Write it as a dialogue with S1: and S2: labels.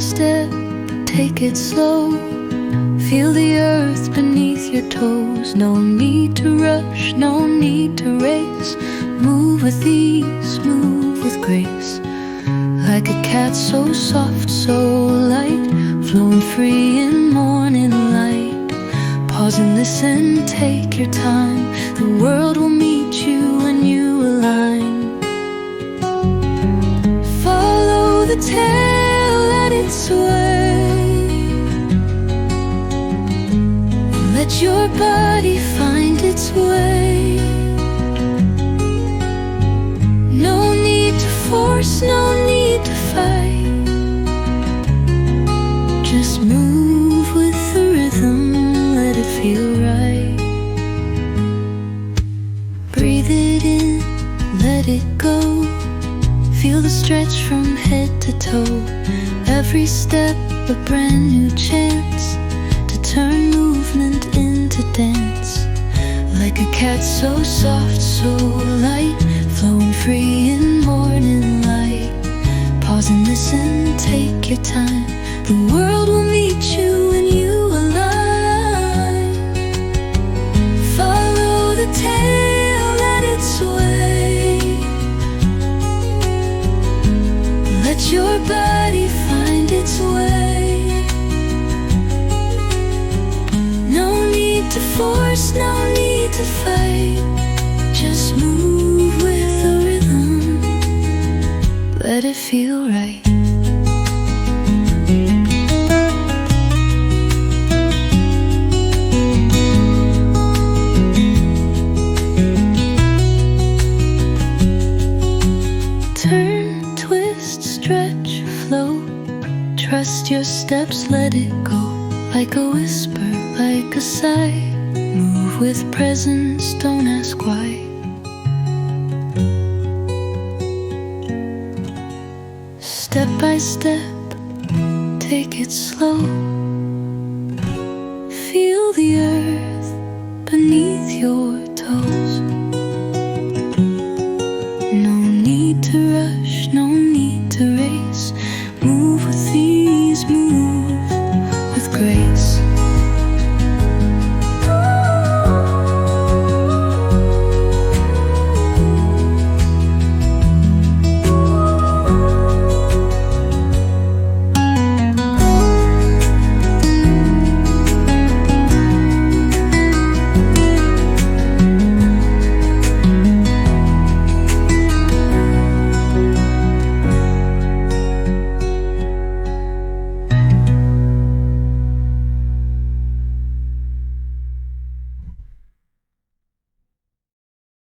S1: step, take it slow. Feel the earth beneath your toes. No need to rush, no need to race. Move with ease, move with grace. Like a cat so soft, so light, flowing free in morning light. Pause and listen, take your time. The world will meet you when you align. Follow the tail, let it sway. Let your body find its way. No need to force, no need to fight. Just move with the rhythm, let it feel right. Breathe it in, let it go. Feel the stretch from head to toe. Every step a brand new chance to turn movement into dance. Like a cat so soft, so light, flowing free in morning light. Pause and listen, take your time. The world will meet you when you align. Follow the tail, let it sway. Let your body find its way. No need to force, no need to fight. Just move with the rhythm, let it feel right. Turn, twist, stretch, flow. Trust your steps, let it go. Like a whisper, like a sigh. Move with presence, don't ask why. Step by step, take it slow. Feel the earth beneath your